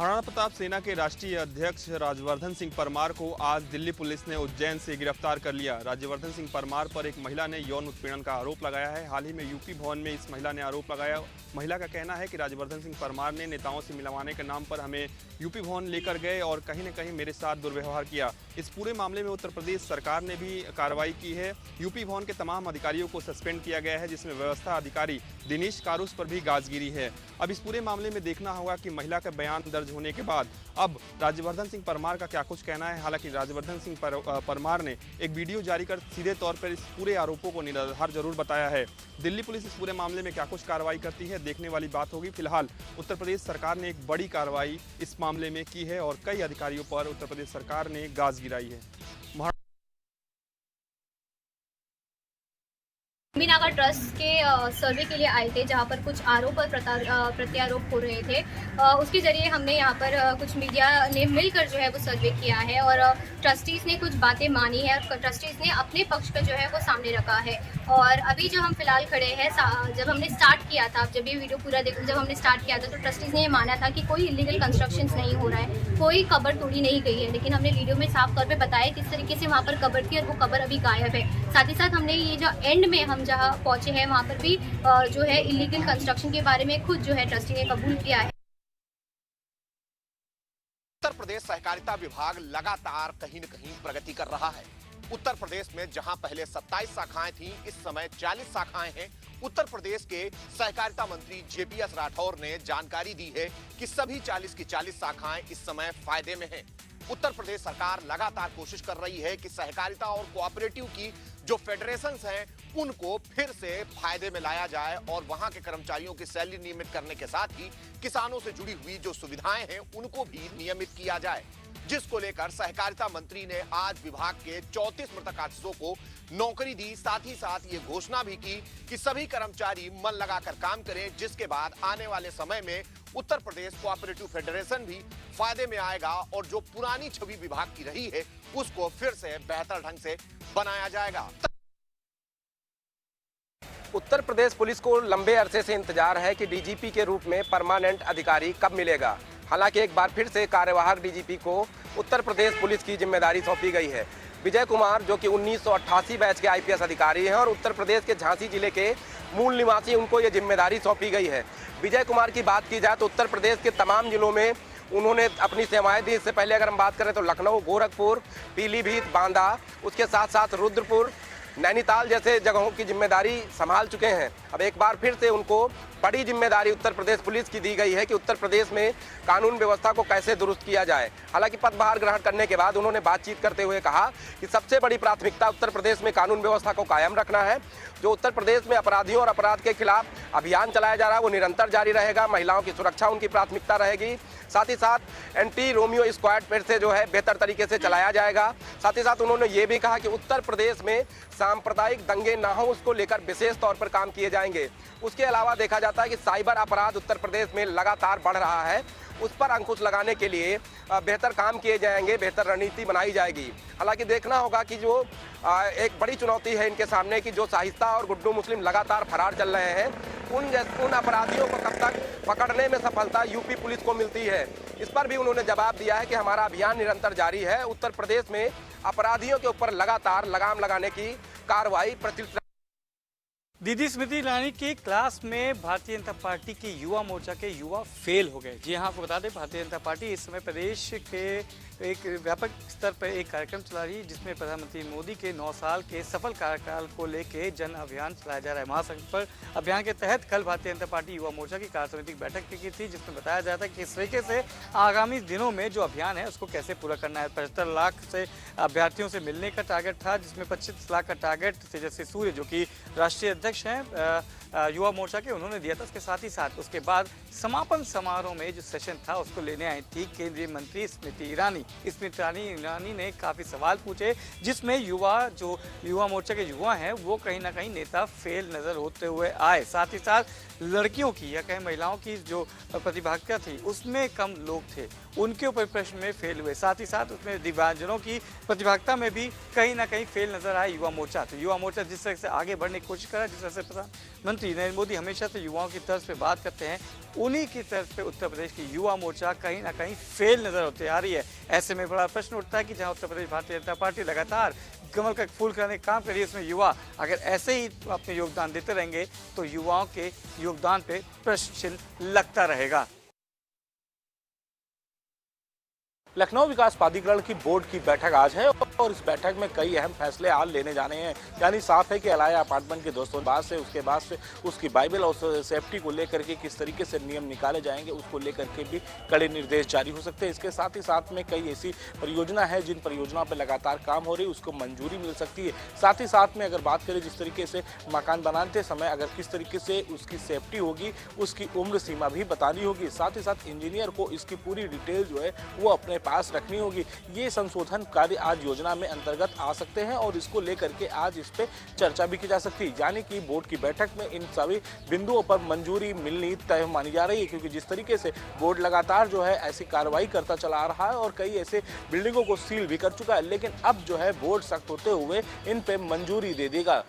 महाराणा प्रताप सेना के राष्ट्रीय अध्यक्ष राज्यवर्धन सिंह परमार को आज दिल्ली पुलिस ने उज्जैन से गिरफ्तार कर लिया। राज्यवर्धन सिंह परमार पर एक महिला ने यौन उत्पीड़न का आरोप लगाया है। हाल ही में यूपी भवन में इस महिला ने आरोप लगाया। महिला का कहना है कि राज्यवर्धन सिंह परमार ने नेताओं से मिलवाने के नाम पर हमें यूपी भवन लेकर गए और कहीं न कहीं मेरे साथ दुर्व्यवहार किया। इस पूरे मामले में उत्तर प्रदेश सरकार ने भी कार्रवाई की है। यूपी भवन के तमाम अधिकारियों को सस्पेंड किया गया है, जिसमें व्यवस्था अधिकारी दिनेश कारूस पर भी गाज गिरी है। अब इस पूरे मामले में देखना होगा कि महिला का बयान दर्ज होने के बाद अब राज्यवर्धन सिंह परमार का क्या कुछ कहना है। हालांकि राज्यवर्धन सिंह परमार ने एक वीडियो जारी कर सीधे तौर पर इस पूरे आरोपों को निराधार जरूर बताया है। दिल्ली पुलिस इस पूरे मामले में क्या कुछ कार्रवाई करती है, देखने वाली बात होगी। फिलहाल उत्तर प्रदेश सरकार ने एक बड़ी कार्रवाई इस मामले में की है और कई अधिकारियों पर उत्तर प्रदेश सरकार ने गाज गिराई है। मीनागा ट्रस्ट के सर्वे के लिए आए थे, जहां पर कुछ आरोप और प्रत्यारोप हो रहे थे। उसके जरिए हमने यहां पर कुछ मीडिया ने मिलकर जो है वो सर्वे किया है और ट्रस्टीज़ ने कुछ बातें मानी है और ट्रस्टीज़ ने अपने पक्ष का जो है वो सामने रखा है। और अभी जो हम फिलहाल खड़े हैं, जब हमने स्टार्ट किया था, जब ये वीडियो पूरा देखो, जब हमने स्टार्ट किया था तो ट्रस्टीज़ ने ये माना था कि कोई इलीगल कंस्ट्रक्शंस नहीं हो रहा है, कोई कब्र तोड़ी नहीं गई है। लेकिन हमने वीडियो में साफ तौर पे बताया किस तरीके से वहाँ पर कब्र थी और वो कब्र अभी गायब है। साथ ही साथ हमने ये जो एंड में हम जहाँ पहुंचे हैं वहाँ पर भी जो है इलीगल कंस्ट्रक्शन के बारे में खुद जो है ट्रस्टी ने कबूल किया है। उत्तर प्रदेश सहकारिता विभाग लगातार कहीं न कहीं प्रगति कर रहा है। उत्तर प्रदेश में जहां पहले 27 शाखाएं थीं, इस समय 40 शाखाएं हैं। उत्तर प्रदेश के सहकारिता मंत्री जेपीएस राठौर ने जानकारी दी है कि सभी 40 की 40 शाखाएं इस समय फायदे में हैं। उत्तर प्रदेश सरकार लगातार कोशिश कर रही है कि सहकारिता और कोऑपरेटिव की जो फेडरेशंस हैं उनको फिर से फायदे में लाया जाए और वहां के कर्मचारियों की सैलरी नियमित करने के साथ ही किसानों से जुड़ी हुई जो सुविधाएं हैं उनको भी नियमित किया जाए, जिसको लेकर सहकारिता मंत्री ने आज विभाग के 34 मृतक आश्रितों को नौकरी दी। साथ ही साथ ये घोषणा भी की कि सभी कर्मचारी मन लगाकर काम करें, जिसके बाद आने वाले समय में उत्तर प्रदेश कोऑपरेटिव फेडरेशन भी फायदे में आएगा और जो पुरानी छवि विभाग की रही है उसको फिर से बेहतर ढंग से बनाया जाएगा। उत्तर प्रदेश पुलिस को लंबे अरसे से इंतजार है कि डीजीपी के रूप में परमानेंट अधिकारी कब मिलेगा। हालांकि एक बार फिर से कार्यवाहक डीजीपी को उत्तर प्रदेश पुलिस की जिम्मेदारी सौंपी गई है। विजय कुमार, जो कि 1988 बैच के आईपीएस अधिकारी हैं और उत्तर प्रदेश के झांसी जिले के मूल निवासी, उनको ये जिम्मेदारी सौंपी गई है। विजय कुमार की बात की जाए तो उत्तर प्रदेश के तमाम जिलों में उन्होंने अपनी सेवाएं दी। इससे पहले अगर हम बात करें तो लखनऊ, गोरखपुर, पीलीभीत, बांदा, उसके साथ साथ रुद्रपुर, नैनीताल जैसे जगहों की जिम्मेदारी संभाल चुके हैं। अब एक बार फिर से उनको बड़ी जिम्मेदारी उत्तर प्रदेश पुलिस की दी गई है कि उत्तर प्रदेश में कानून व्यवस्था को कैसे दुरुस्त किया जाए। हालांकि पदभार ग्रहण करने के बाद उन्होंने बातचीत करते हुए कहा कि सबसे बड़ी प्राथमिकता उत्तर प्रदेश में कानून व्यवस्था को कायम रखना है। जो उत्तर प्रदेश में अपराधियों और अपराध के खिलाफ अभियान चलाया जा रहा है वो निरंतर जारी रहेगा। महिलाओं की सुरक्षा उनकी प्राथमिकता रहेगी। साथ ही साथ एंटी रोमियो स्क्वाड फिर से जो है बेहतर तरीके से चलाया जाएगा। साथ ही साथ उन्होंने ये भी कहा कि उत्तर प्रदेश में सांप्रदायिक दंगे ना हो, उसको लेकर विशेष तौर पर काम किए जाएंगे। उसके अलावा देखा जाता है कि साइबर अपराध उत्तर प्रदेश में लगातार बढ़ रहा है, उस पर अंकुश लगाने के लिए बेहतर काम किए जाएंगे, बेहतर रणनीति बनाई जाएगी। हालांकि देखना होगा कि जो एक बड़ी चुनौती है इनके सामने कि जो शाइस्ता और गुड्डू मुस्लिम लगातार फरार चल रहे हैं, उन अपराधियों को कब तक पकड़ने में सफलता यूपी पुलिस को मिलती है। इस पर भी उन्होंने जवाब दिया है कि हमारा अभियान निरंतर जारी है। उत्तर प्रदेश में अपराधियों के ऊपर लगातार लगाम लगाने की कार्रवाई प्रचलित। दीदी स्मृति ईरानी की क्लास में भारतीय जनता पार्टी के युवा मोर्चा के युवा फेल हो गए। जी हाँ, आपको बता दें भारतीय जनता पार्टी इस समय प्रदेश के एक व्यापक स्तर पर एक कार्यक्रम चला रही है, जिसमें प्रधानमंत्री मोदी के 9 साल के सफल कार्यकाल को लेकर जन अभियान चलाया जा रहा है। महासंकल्प अभियान के तहत कल भारतीय जनता पार्टी युवा मोर्चा की कार्य समिति की बैठक की थी, जिसमें बताया जाता है कि किस तरीके से आगामी दिनों में जो अभियान है उसको कैसे पूरा करना है। 75 लाख से अभ्यर्थियों से मिलने का टारगेट था, जिसमें 25 लाख का टारगेट तेजस्वी सूर्य, जो कि राष्ट्रीय अध्यक्ष हैं युवा मोर्चा के, उन्होंने दिया था। उसके साथ ही साथ उसके बाद समापन समारोह में जो सेशन था उसको लेने आई थी केंद्रीय मंत्री स्मृति ईरानी। स्मृति ईरानी ने काफ़ी सवाल पूछे, जिसमें जो युवा मोर्चा के युवा हैं वो कहीं ना कहीं नेता फेल नज़र होते हुए आए। साथ ही साथ लड़कियों की या कहीं महिलाओं की जो प्रतिभागिता थी उसमें कम लोग थे, उनके ऊपर प्रश्न में फेल हुए। साथ ही साथ उसमें दिव्यांगजनों की प्रतिभागिता में भी कहीं ना कहीं फेल नजर आए युवा मोर्चा। तो युवा मोर्चा जिस तरह से आगे बढ़ने की कोशिश कर रहा है, जिस तरह से प्रधानमंत्री नरेंद्र मोदी हमेशा से युवाओं की तर्ज पे बात करते हैं, उन्हीं की तर्ज पे उत्तर प्रदेश की युवा मोर्चा कहीं ना कहीं फेल नजर होती आ रही है। ऐसे में बड़ा प्रश्न उठता है कि जहां उत्तर प्रदेश भारतीय जनता पार्टी लगातार कमल का फूल कराने का काम कर रही है, उसमें युवा अगर ऐसे ही अपने योगदान देते रहेंगे तो युवाओं के योगदान पे प्रश्न चिन्ह लगता रहेगा। लखनऊ विकास प्राधिकरण की बोर्ड की बैठक आज है और इस बैठक में कई अहम फैसले आज लेने जाने हैं। यानी साफ है कि अलाया अपार्टमेंट के दोस्तों बाद से उसके बाद से उसकी बाइबल और सेफ्टी को लेकर के किस तरीके से नियम निकाले जाएंगे उसको लेकर के भी कड़े निर्देश जारी हो सकते हैं। इसके साथ ही साथ में कई ऐसी परियोजना है जिन परियोजनाओं पर लगातार काम हो रही है, उसको मंजूरी मिल सकती है। साथ ही साथ में अगर बात करें जिस तरीके से मकान बनाते समय अगर किस तरीके से उसकी सेफ्टी होगी, उसकी उम्र सीमा भी बतानी होगी। साथ ही साथ इंजीनियर को इसकी पूरी डिटेल जो है वो अपने पास रखनी होगी। ये संशोधन कार्य आज योजना में अंतर्गत आ सकते हैं और इसको लेकर के आज इस पे चर्चा भी की जा सकती है। यानी कि बोर्ड की बैठक में इन सभी बिंदुओं पर मंजूरी मिलनी तय मानी जा रही है, क्योंकि जिस तरीके से बोर्ड लगातार जो है ऐसी कार्रवाई करता चला आ रहा है और कई ऐसे बिल्डिंगों को सील भी कर चुका है, लेकिन अब जो है बोर्ड सख्त होते हुए इन पे मंजूरी दे देगा।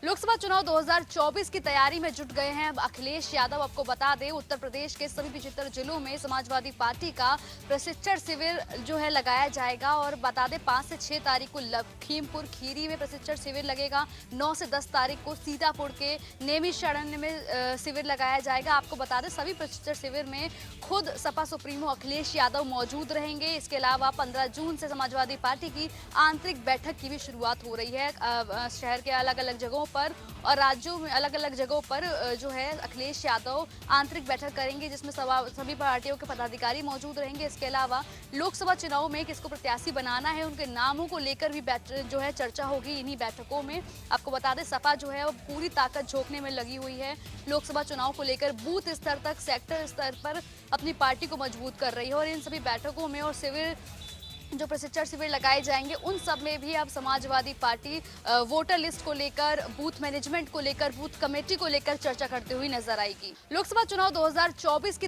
लोकसभा चुनाव 2024 की तैयारी में जुट गए हैं अखिलेश यादव। आपको बता दें उत्तर प्रदेश के सभी 75 जिलों में समाजवादी पार्टी का प्रशिक्षण शिविर जो है लगाया जाएगा और बता दें 5 से 6 तारीख को लखीमपुर खीरी में प्रशिक्षण शिविर लगेगा। 9 से 10 तारीख को सीतापुर के नेमिशरण में शिविर लगाया जाएगा। आपको बता दें सभी प्रशिक्षण शिविर में खुद सपा सुप्रीमो अखिलेश यादव मौजूद रहेंगे। इसके अलावा 15 जून से समाजवादी पार्टी की आंतरिक बैठक की भी शुरुआत हो रही है। शहर के अलग अलग जगहों पर और राज्यों में अलग अलग जगहों पर जो है अखिलेश यादव आंतरिक बैठक करेंगे, जिसमें सभी पार्टियों के पदाधिकारी मौजूद रहेंगे। इसके अलावा लोकसभा चुनाव में किसको प्रत्याशी बनाना है उनके नामों को लेकर भी जो है चर्चा होगी इन्हीं बैठकों में। आपको बता दें सपा जो है वो पूरी ताकत झोंकने में लगी हुई है। लोकसभा चुनाव को लेकर बूथ स्तर तक, सेक्टर स्तर पर अपनी पार्टी को मजबूत कर रही है और इन सभी बैठकों में और शिविर जो प्रशिक्षण शिविर लगाए जाएंगे उन सब में भी अब समाजवादी पार्टी वोटर लिस्ट को लेकर, बूथ मैनेजमेंट को लेकर, बूथ कमेटी को लेकर चर्चा करते हुए नजर आएगी। लोकसभा चुनाव 2024 की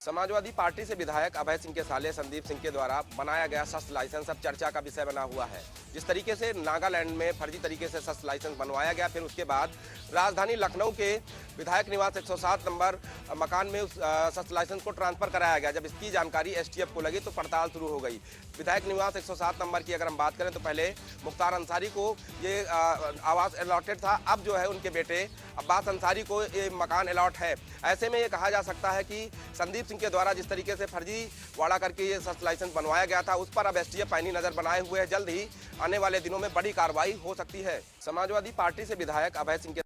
समाजवादी पार्टी से विधायक अभय सिंह के साले संदीप सिंह के द्वारा बनाया गया शस्त्र लाइसेंस अब चर्चा का विषय बना हुआ है। जिस तरीके से नागालैंड में फर्जी तरीके से शस्त्र लाइसेंस बनवाया गया, फिर उसके बाद राजधानी लखनऊ के विधायक निवास 107 नंबर मकान में उस शस्त्र लाइसेंस को ट्रांसफर कराया गया। जब इसकी जानकारी एसटीएफ को लगी तो पड़ताल शुरू हो गई। विधायक निवास 107 नंबर की अगर हम बात करें तो पहले मुख्तार अंसारी को ये आवास अलॉटेड था, अब जो है उनके बेटे अब्बास अंसारी को ये मकान अलॉट है। ऐसे में ये कहा जा सकता है कि संदीप सिंह के द्वारा जिस तरीके से फर्जी वाड़ा करके ये शस्त्र लाइसेंस बनवाया गया था उस पर अब एसटीएफ पैनी नजर बनाए हुए है। जल्द ही आने वाले दिनों में बड़ी कार्रवाई हो सकती है। समाजवादी पार्टी से विधायक अभय सिंह के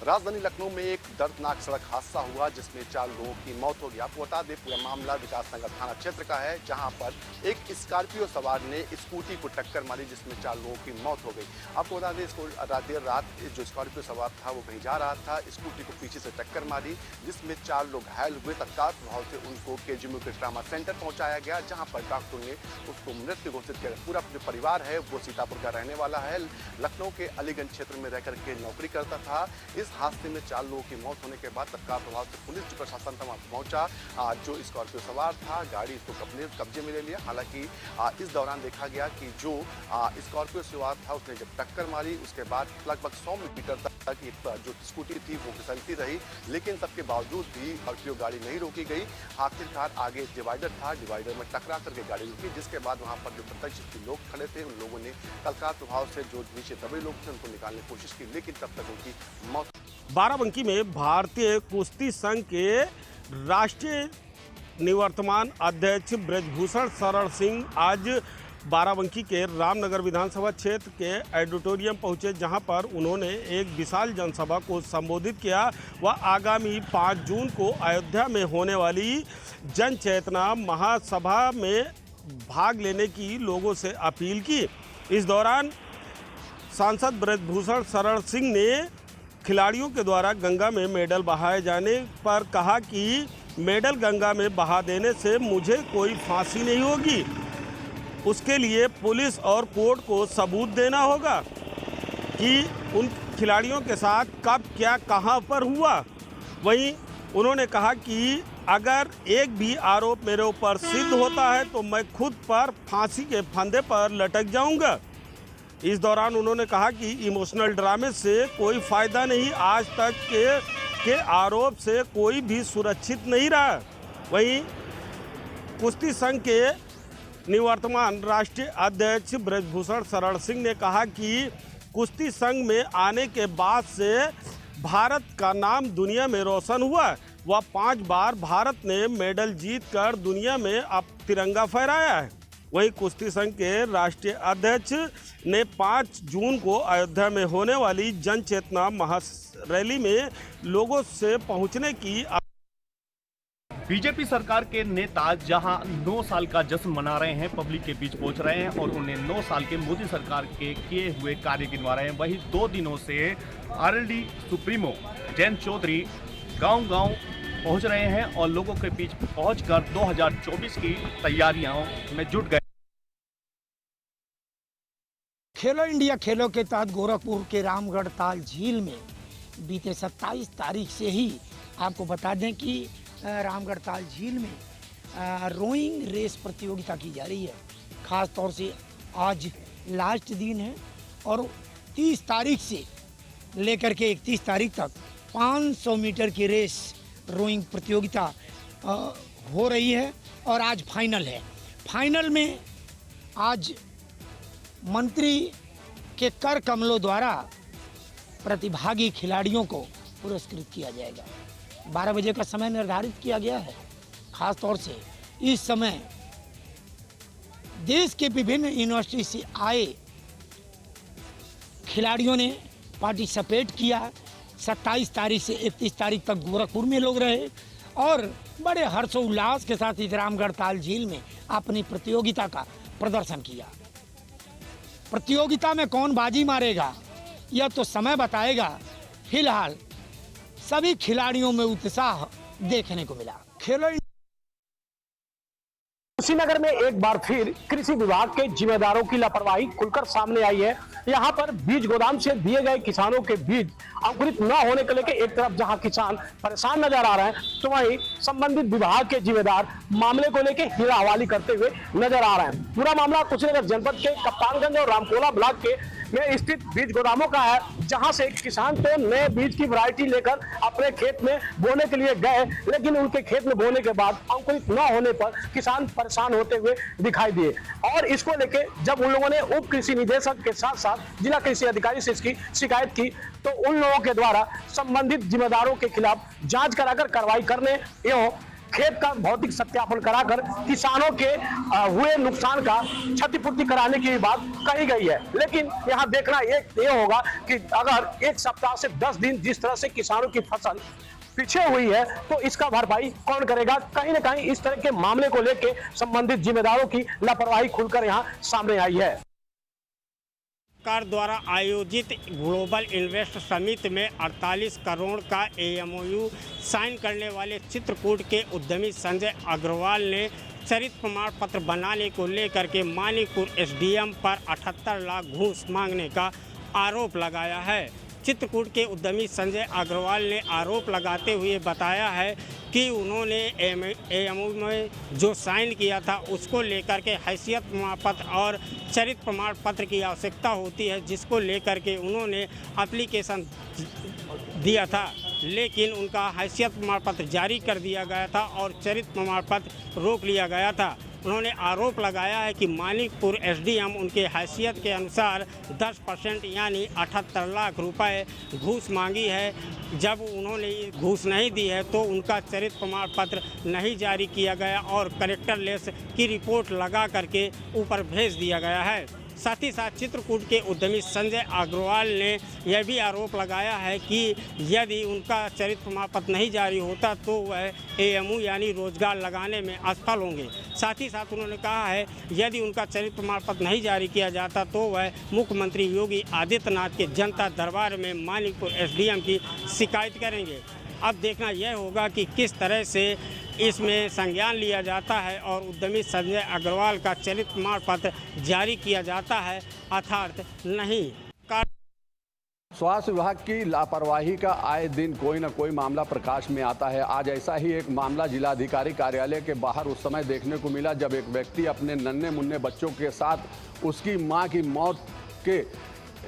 राजधानी लखनऊ में एक दर्दनाक सड़क हादसा हुआ जिसमें 4 लोगों की मौत हो गई। आपको बता दें पूरा मामला विकासनगर थाना क्षेत्र का है, जहां पर एक स्कॉर्पियो सवार ने स्कूटी को टक्कर मारी जिसमें 4 लोगों की मौत हो गई। आपको बता दें इसको देर रात जो स्कॉर्पियो सवार था वो कहीं जा रहा था, स्कूटी को पीछे से टक्कर मारी जिसमें 4 लोग घायल हुए। तत्काल प्रभाव से उनको केजीएमयू के ट्रामा सेंटर पहुंचाया गया, जहां पर डॉक्टर ने उसको मृत घोषित किया। पूरा जो परिवार है वो सीतापुर का रहने वाला है, लखनऊ के अलीगंज क्षेत्र में रहकर के नौकरी करता था। इस हादसे में 4 लोगों की मौत होने के बाद तत्काल प्रभाव से पुलिस प्रशासन तक पहुंचा। जो स्कॉर्पियो सवार था गाड़ी इसको कब्जे में ले लिया। हालांकि इस दौरान देखा गया कि जो स्कॉर्पियो सवार था उसने जब टक्कर मारी उसके बाद लगभग 100 मीटर तक जो स्कूटी थी वो फिसलती रही, लेकिन सबके बावजूद भी स्कॉर्पियो गाड़ी नहीं रोकी गई। आखिरकार आगे डिवाइडर था, डिवाइडर में टकरा करके गाड़ी रुकी, जिसके बाद वहां पर जो प्रत्यक्ष लोग खड़े थे उन लोगों ने तत्काल प्रभाव से जो नीचे दबे लोग थे उनको निकालने की कोशिश की, लेकिन तब तक उनकी मौत। बाराबंकी में भारतीय कुश्ती संघ के राष्ट्रीय निवर्तमान अध्यक्ष ब्रजभूषण शरण सिंह आज बाराबंकी के रामनगर विधानसभा क्षेत्र के ऑडिटोरियम पहुंचे, जहां पर उन्होंने एक विशाल जनसभा को संबोधित किया। वह आगामी 5 जून को अयोध्या में होने वाली जन चेतना महासभा में भाग लेने की लोगों से अपील की। इस दौरान सांसद ब्रजभूषण शरण सिंह ने खिलाड़ियों के द्वारा गंगा में मेडल बहाए जाने पर कहा कि मेडल गंगा में बहा देने से मुझे कोई फांसी नहीं होगी, उसके लिए पुलिस और कोर्ट को सबूत देना होगा कि उन खिलाड़ियों के साथ कब क्या कहां पर हुआ। वहीं उन्होंने कहा कि अगर एक भी आरोप मेरे ऊपर सिद्ध होता है तो मैं खुद पर फांसी के फंदे पर लटक जाऊंगा। इस दौरान उन्होंने कहा कि इमोशनल ड्रामे से कोई फायदा नहीं, आज तक के आरोप से कोई भी सुरक्षित नहीं रहा। वहीं कुश्ती संघ के निवर्तमान राष्ट्रीय अध्यक्ष ब्रजभूषण शरण सिंह ने कहा कि कुश्ती संघ में आने के बाद से भारत का नाम दुनिया में रोशन हुआ। वह 5 बार भारत ने मेडल जीतकर दुनिया में अब तिरंगा फहराया है। वहीं कुश्ती संघ के राष्ट्रीय अध्यक्ष ने 5 जून को अयोध्या में होने वाली जन चेतना महारैली में लोगों से पहुंचने की बीजेपी सरकार के नेता जहां 9 साल का जश्न मना रहे हैं, पब्लिक के बीच पहुंच रहे हैं और उन्हें 9 साल के मोदी सरकार के किए हुए कार्य गिनवा रहे हैं, वहीं 2 दिनों से आरएलडी सुप्रीमो जयंत चौधरी गांव-गांव पहुंच रहे हैं और लोगों के बीच पहुंचकर 2024 की तैयारियों में जुट गए। खेलो इंडिया खेलों के तहत गोरखपुर के रामगढ़ ताल झील में बीते 27 तारीख से ही आपको बता दें कि रामगढ़ ताल झील में रोइंग रेस प्रतियोगिता की जा रही है। ख़ास तौर से आज लास्ट दिन है और 30 तारीख से लेकर के 31 तारीख तक 500 मीटर की रेस रोइंग प्रतियोगिता हो रही है और आज फाइनल है। फाइनल में आज मंत्री के कर कमलों द्वारा प्रतिभागी खिलाड़ियों को पुरस्कृत किया जाएगा। 12 बजे का समय निर्धारित किया गया है। खास तौर से इस समय देश के विभिन्न यूनिवर्सिटी से आए खिलाड़ियों ने पार्टिसिपेट किया। 27 तारीख से 31 तारीख तक गोरखपुर में लोग रहे और बड़े हर्षोल्लास के साथ इस रामगढ़ ताल झील में अपनी प्रतियोगिता का प्रदर्शन किया। प्रतियोगिता में कौन बाजी मारेगा यह तो समय बताएगा। फिलहाल सभी खिलाड़ियों में उत्साह देखने को मिला। खेलो कुशीनगर में एक बार फिर कृषि विभाग के जिम्मेदारों की लापरवाही खुलकर सामने आई है। यहाँ पर बीज गोदाम से दिए गए किसानों के बीज अंकुरित न होने को लेकर एक तरफ जहाँ किसान परेशान नजर आ रहे हैं, तो वहीं संबंधित विभाग के जिम्मेदार मामले को लेकर हीरा हवाली करते हुए नजर आ रहे हैं। पूरा मामला कुशीनगर जनपद के कप्तानगंज और रामकोला ब्लॉक के में स्थित बीज गोदामों का है, जहां से किसान तो नए बीज की वैरायटी लेकर अपने खेत में बोने के लिए गए, लेकिन उनके खेत में बोने के बाद अंकुरित न होने पर किसान परेशान होते हुए दिखाई दिए। और इसको लेके जब उन लोगों ने उप कृषि निदेशक के साथ साथ जिला कृषि अधिकारी से इसकी शिकायत की, तो उन लोगों के द्वारा संबंधित जिम्मेदारों के खिलाफ जांच कराकर कार्रवाई करने एवं खेत का भौतिक सत्यापन कराकर किसानों के हुए नुकसान का क्षतिपूर्ति कराने की बात कही गई है। लेकिन यहाँ देखना ये होगा कि अगर एक सप्ताह से 10 दिन जिस तरह से किसानों की फसल पीछे हुई है, तो इसका भरपाई कौन करेगा। कहीं ना कहीं इस तरह के मामले को लेकर संबंधित जिम्मेदारों की लापरवाही खुलकर यहाँ सामने आई है। सरकार द्वारा आयोजित ग्लोबल इन्वेस्ट समिट में 48 करोड़ का एमओयू साइन करने वाले चित्रकूट के उद्यमी संजय अग्रवाल ने चरित्र प्रमाण पत्र बनाने को लेकर के मानिकपुर एसडीएम पर 78 लाख घूस मांगने का आरोप लगाया है। चित्रकूट के उद्यमी संजय अग्रवाल ने आरोप लगाते हुए बताया है कि उन्होंने एमओयू में जो साइन किया था उसको लेकर के हैसियत प्रमाण पत्र और चरित्र प्रमाण पत्र की आवश्यकता होती है, जिसको लेकर के उन्होंने एप्लीकेशन दिया था, लेकिन उनका हैसियत प्रमाण पत्र जारी कर दिया गया था और चरित्र प्रमाण पत्र रोक लिया गया था। उन्होंने आरोप लगाया है कि मानिकपुर एसडीएम उनके हैसियत के अनुसार 10% यानी 78 लाख रुपए घूस मांगी है। जब उन्होंने घूस नहीं दी है तो उनका चरित्र प्रमाण पत्र नहीं जारी किया गया और कलेक्टरलेस की रिपोर्ट लगा करके ऊपर भेज दिया गया है। साथ ही साथ चित्रकूट के उद्यमी संजय अग्रवाल ने यह भी आरोप लगाया है कि यदि उनका चरित्र प्रमाण पत्र नहीं जारी होता तो वह एएमयू यानी रोजगार लगाने में असफल होंगे। साथ ही साथ उन्होंने कहा है यदि उनका चरित्र प्रमाण पत्र नहीं जारी किया जाता तो वह मुख्यमंत्री योगी आदित्यनाथ के जनता दरबार में मानिकपुर एसडीएम की शिकायत करेंगे। अब देखना यह होगा कि किस तरह से इसमें संज्ञान लिया जाता है और उद्यमी संजय अग्रवाल का चरित्र प्रमाण पत्र जारी किया जाता है अर्थात नहीं। स्वास्थ्य विभाग की लापरवाही का आए दिन कोई न कोई मामला प्रकाश में आता है। आज ऐसा ही एक मामला जिलाधिकारी कार्यालय के बाहर उस समय देखने को मिला जब एक व्यक्ति अपने नन्हे मुन्ने बच्चों के साथ उसकी मां की मौत के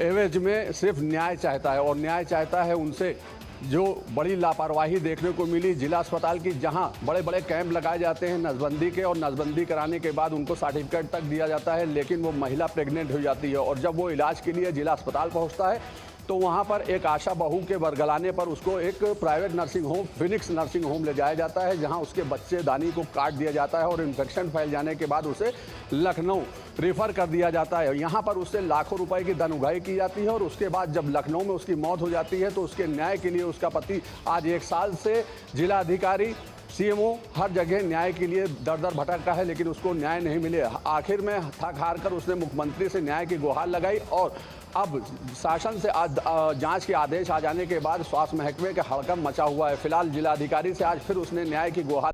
एवज में सिर्फ न्याय चाहता है और न्याय चाहता है उनसे। जो बड़ी लापरवाही देखने को मिली जिला अस्पताल की, जहां बड़े बड़े कैंप लगाए जाते हैं नसबंदी के, और नसबंदी कराने के बाद उनको सर्टिफिकेट तक दिया जाता है, लेकिन वो महिला प्रेग्नेंट हो जाती है और जब वो इलाज के लिए जिला अस्पताल पहुंचता है तो वहां पर एक आशा बहू के बरगलाने पर उसको एक private nursing home, Phoenix nursing home ले जाया जाता है, जहां उसके बच्चेदानी को काट दिया जाता है और इन्फेक्शन फैल जाने के बाद उसे लखनऊ रेफर कर दिया जाता है। यहाँ पर उससे लाखों रुपए की धन उगाही की जाती है और उसके बाद जब लखनऊ में उसकी मौत हो जाती है तो उसके न्याय के लिए उसका पति आज 1 साल से जिलाधिकारी, सीएमओ हर जगह न्याय के लिए दर दर भटकता है, लेकिन उसको न्याय नहीं मिले। आखिर में थक हार कर उसने मुख्यमंत्री से न्याय की गुहार लगाई और अब शासन से जांच के आदेश आ जाने के बाद स्वास्थ्य महकमे का हड़कंप मचा हुआ है। फिलहाल जिलाधिकारी से आज फिर उसने न्याय की गुहार